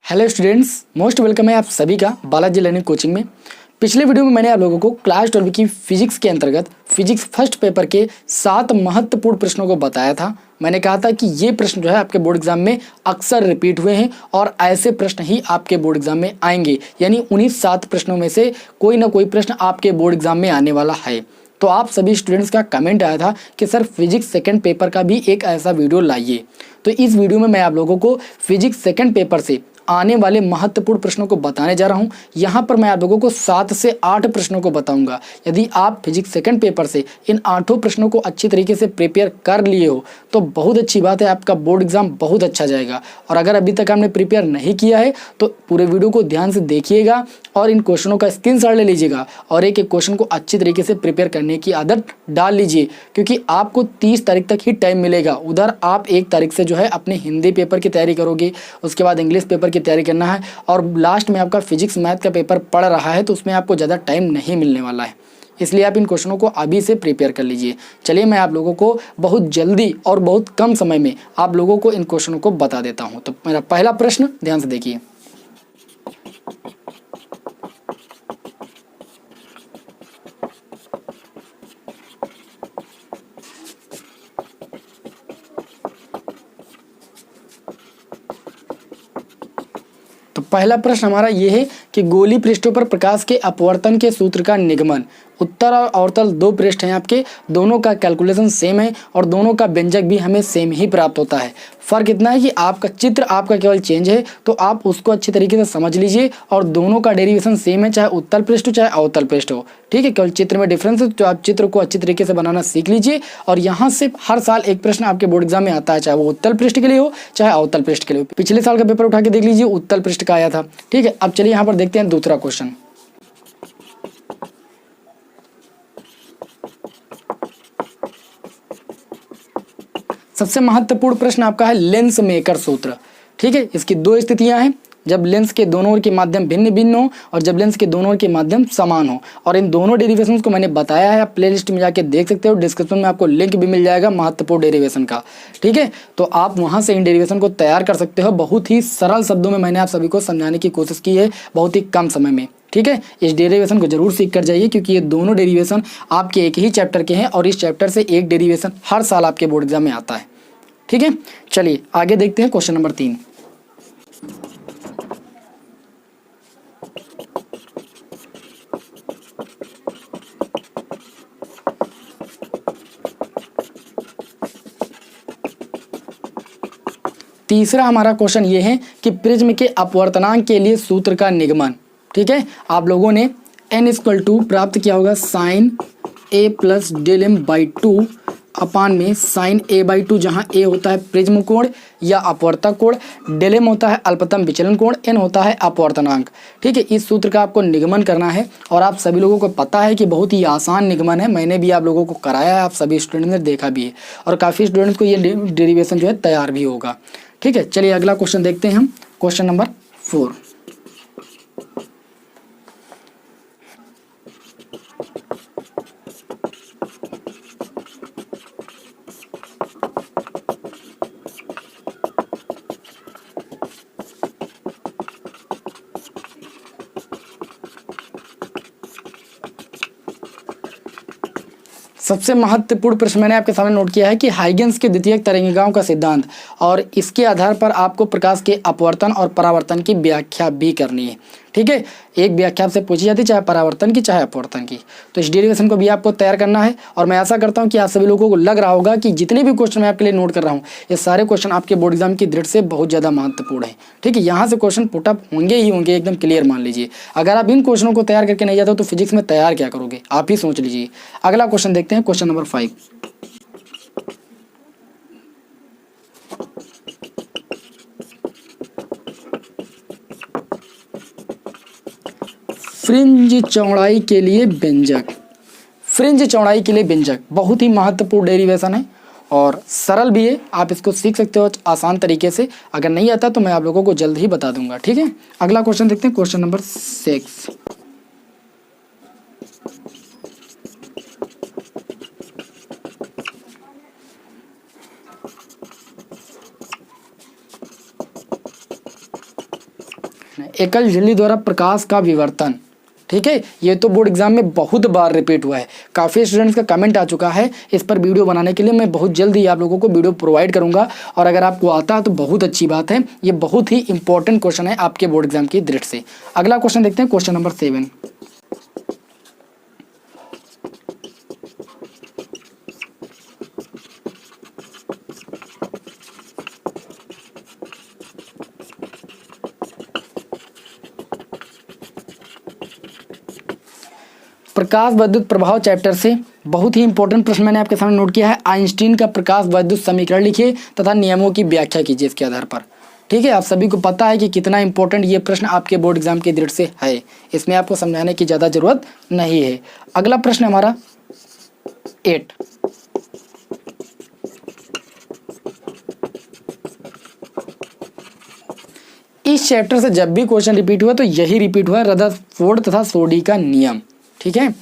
Hello students, most welcome है आप सभी का बालाजी लर्निंग कोचिंग में। पिछले वीडियो में मैंने आप लोगों को क्लास 12 की फिजिक्स के अंतर्गत फिजिक्स फर्स्ट पेपर के 7 महत्वपूर्ण प्रश्नों को बताया था। मैंने कहा था कि ये प्रश्न जो है आपके बोर्ड एग्जाम में अक्सर रिपीट हुए हैं और ऐसे प्रश्न ही आपके बोर्ड एग्जाम में आएंगे, यानी उन्हीं 7 प्रश्नों में से कोई ना कोई प्रश्न आपके बोर्ड एग्जाम में आने वाला है। तो आप सभी स्टूडेंट्स का कमेंट आया था कि सर फिजिक्स सेकंड पेपर का भी एक ऐसा वीडियो लाइए। तो इस वीडियो में मैं आप लोगों को फिजिक्स सेकंड पेपर से आने वाले महत्वपूर्ण प्रश्नों को बताने जा रहा हूं। यहां पर मैं आप लोगों को 7 से 8 प्रश्नों को बताऊंगा। यदि आप फिजिक्स सेकंड पेपर से इन 8 प्रश्नों को अच्छी तरीके से प्रिपेयर कर लिए हो तो बहुत अच्छी बात है, आपका बोर्ड एग्जाम बहुत अच्छा जाएगा। और अगर अभी तक आपने प्रिपेयर नहीं किया है तो पूरे वीडियो को ध्यान से देखिएगा और इन क्वेश्चनों का स्क्रीनशॉट ले लीजिएगा और एक एक क्वेश्चन को अच्छी तरीके से प्रिपेयर करने की आदत डाल लीजिए, क्योंकि आपको 30 तारीख तक ही टाइम मिलेगा। उधर आप 1 तारीख से जो है अपने हिंदी पेपर की तैयारी करोगे, उसके बाद इंग्लिश पेपर की तैयारी करना है और लास्ट में आपका फिजिक्स मैथ का पेपर पड़ रहा है तो उसमें आपको ज़्यादा टाइम नहीं मिलने वाला है। इसलिए आप इन क्वेश्चनों को अभी से प्रिपेयर कर लीजिए। चलिए मैं आप लोगों को बहुत जल्दी और बहुत कम समय में आप लोगों को इन क्वेश्चनों को बता देता हूँ। तो मेरा पहला प्रश्न ध्यान से देखिए। तो पहला प्रश्न हमारा ये है कि गोली पृष्ठों पर प्रकाश के अपवर्तन के सूत्र का निगमन। उत्तर और अवतल 2 पृष्ठ हैं आपके, दोनों का कैलकुलेशन सेम है और दोनों का व्यंजक भी हमें सेम ही प्राप्त होता है। फर्क इतना है कि आपका चित्र आपका केवल चेंज है, तो आप उसको अच्छी तरीके से समझ लीजिए और दोनों का डेरिवेशन सेम है, चाहे उत्तल पृष्ठ हो चाहे अवतल पृष्ठ हो। ठीक है, केवल चित्र में डिफरेंस है, तो आप चित्र को अच्छी तरीके से बनाना सीख लीजिए। और यहाँ से हर साल एक प्रश्न आपके बोर्ड एग्जाम में आता है, चाहे वो उत्तल पृष्ठ के लिए हो चाहे अवतल पृष्ठ के लिए हो। पिछले साल का पेपर उठा के देख लीजिए, उत्तल पृष्ठ का आया था। ठीक है, अब चलिए यहाँ पर देखते हैं दूसरा क्वेश्चन। सबसे महत्वपूर्ण प्रश्न आपका है लेंस मेकर सूत्र। ठीक है, इसकी 2 स्थितियां हैं, जब लेंस के दोनों ओर के माध्यम भिन्न भिन्न हो और जब लेंस के दोनों ओर के माध्यम समान हो। और इन दोनों डेरिवेशंस को मैंने बताया है, आप प्लेलिस्ट में जाके देख सकते हो, डिस्क्रिप्शन में आपको लिंक भी मिल जाएगा महत्वपूर्ण डेरिवेशन का। ठीक है, तो आप वहां से इन डेरिवेशन को तैयार कर सकते हो। बहुत ही सरल शब्दों में मैंने आप सभी को समझाने की कोशिश की है, बहुत ही कम समय में। ठीक है, इस डेरिवेशन को जरूर सीख कर जाइए, क्योंकि ये दोनों डेरिवेशन आपके एक ही चैप्टर के हैं और इस चैप्टर से एक डेरिवेशन हर साल आपके बोर्ड एग्जाम में आता है। ठीक है, चलिए आगे देखते हैं क्वेश्चन नंबर 3। तीसरा हमारा क्वेश्चन ये है कि प्रिज्म के अपवर्तनांक के लिए सूत्र का निगमन। ठीक है, आप लोगों ने n = प्राप्त किया होगा sin a + del m by 2 upon में sin a बाई 2, जहाँ a होता है प्रिज्म कोण या अपवर्तक कोण, डेल m होता है अल्पतम विचलन कोण, n होता है अपवर्तनांक। ठीक है, इस सूत्र का आपको निगमन करना है और आप सभी लोगों को पता है कि बहुत ही आसान निगमन है। मैंने भी आप लोगों को कराया है, आप सभी स्टूडेंट्स ने देखा भी है और काफ़ी स्टूडेंट्स को ये डेरिवेशन जो है तैयार भी होगा। ठीक है, चलिए अगला क्वेश्चन देखते हैं हम, क्वेश्चन नंबर 4। सबसे महत्वपूर्ण प्रश्न मैंने आपके सामने नोट किया है कि हाइगेंस के द्वितीयक तरंगिकाओं का सिद्धांत, और इसके आधार पर आपको प्रकाश के अपवर्तन और परावर्तन की व्याख्या भी करनी है। ठीक है, एक व्याख्या आपसे पूछी जाती है, चाहे परावर्तन की चाहे अपवर्तन की। तो इस डेरिवेशन को भी आपको तैयार करना है और मैं आशा करता हूं कि आप सभी लोगों को लग रहा होगा कि जितने भी क्वेश्चन मैं आपके लिए नोट कर रहा हूं, ये सारे क्वेश्चन आपके बोर्ड एग्जाम की दृष्टि से बहुत ज़्यादा महत्वपूर्ण है। ठीक है, यहाँ से क्वेश्चन पुटअप होंगे ही होंगे, एकदम क्लियर मान लीजिए। अगर आप इन क्वेश्चनों को तैयार करके नहीं जाते हो तो फिजिक्स में तैयार क्या करोगे, आप ही सोच लीजिए। अगला क्वेश्चन देखते हैं, क्वेश्चन नंबर 5। फ्रिंज चौड़ाई के लिए व्यंजक। फ्रिंज चौड़ाई के लिए व्यंजक बहुत ही महत्वपूर्ण डेरिवेशन है और सरल भी है, आप इसको सीख सकते हो आसान तरीके से। अगर नहीं आता तो मैं आप लोगों को जल्द ही बता दूंगा। ठीक है, अगला क्वेश्चन देखते हैं, क्वेश्चन नंबर 6। एकल झिल्ली द्वारा प्रकाश का विवर्तन, ठीक है, ये तो बोर्ड एग्जाम में बहुत बार रिपीट हुआ है। काफ़ी स्टूडेंट्स का कमेंट आ चुका है, इस पर वीडियो बनाने के लिए मैं बहुत जल्द ही आप लोगों को वीडियो प्रोवाइड करूंगा। और अगर आपको आता है तो बहुत अच्छी बात है, ये बहुत ही इंपॉर्टेंट क्वेश्चन है आपके बोर्ड एग्जाम की दृष्टि से। अगला क्वेश्चन देखते हैं, क्वेश्चन नंबर 7। प्रकाश विद्युत प्रभाव चैप्टर से बहुत ही इंपॉर्टेंट प्रश्न मैंने आपके सामने नोट किया है। आइंस्टीन का प्रकाश विद्युत समीकरण लिखिए तथा नियमों की व्याख्या कीजिए इसके आधार पर। ठीक है, आप सभी को पता है कि कितना इंपॉर्टेंट ये प्रश्न आपके बोर्ड एग्जाम की दृष्टि से है, इसमें आपको समझाने की ज़्यादा जरूरत नहीं है। अगला प्रश्न हमारा 8। इस चैप्टर से जब भी क्वेश्चन रिपीट हुआ तो यही रिपीट हुआ, रदरफोर्ड तथा सोडी का नियम। ठीक है,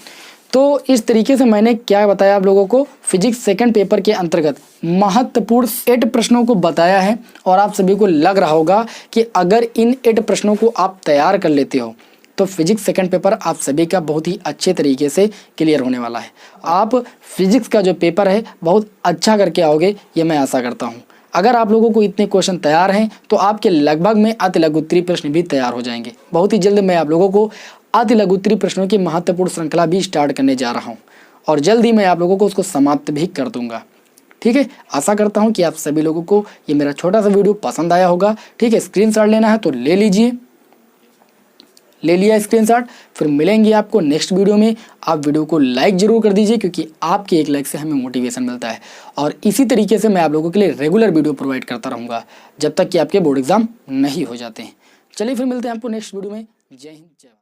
तो इस तरीके से मैंने क्या बताया आप लोगों को, फिजिक्स सेकंड पेपर के अंतर्गत महत्वपूर्ण 8 प्रश्नों को बताया है। और आप सभी को लग रहा होगा कि अगर इन 8 प्रश्नों को आप तैयार कर लेते हो तो फिजिक्स सेकंड पेपर आप सभी का बहुत ही अच्छे तरीके से क्लियर होने वाला है। आप फिजिक्स का जो पेपर है बहुत अच्छा करके आओगे, ये मैं आशा करता हूँ। अगर आप लोगों को इतने क्वेश्चन तैयार हैं तो आपके लगभग में अति लघु उत्तरीय प्रश्न भी तैयार हो जाएंगे। बहुत ही जल्द मैं आप लोगों को अति लघु उत्तरीय प्रश्नों की महत्वपूर्ण श्रृंखला भी स्टार्ट करने जा रहा हूं और जल्द ही मैं आप लोगों को उसको समाप्त भी कर दूंगा। ठीक है, आशा करता हूं कि आप सभी लोगों को ये मेरा छोटा सा वीडियो पसंद आया होगा। ठीक है, स्क्रीनशॉट लेना है तो ले लीजिए, ले लिया स्क्रीनशॉट। फिर मिलेंगे आपको नेक्स्ट वीडियो में। आप वीडियो को लाइक जरूर कर दीजिए क्योंकि आपके एक लाइक से हमें मोटिवेशन मिलता है। और इसी तरीके से मैं आप लोगों के लिए रेगुलर वीडियो प्रोवाइड करता रहूँगा जब तक कि आपके बोर्ड एग्जाम नहीं हो जाते हैं। चलिए फिर मिलते हैं आपको नेक्स्ट वीडियो में। जय हिंद, जय भारत।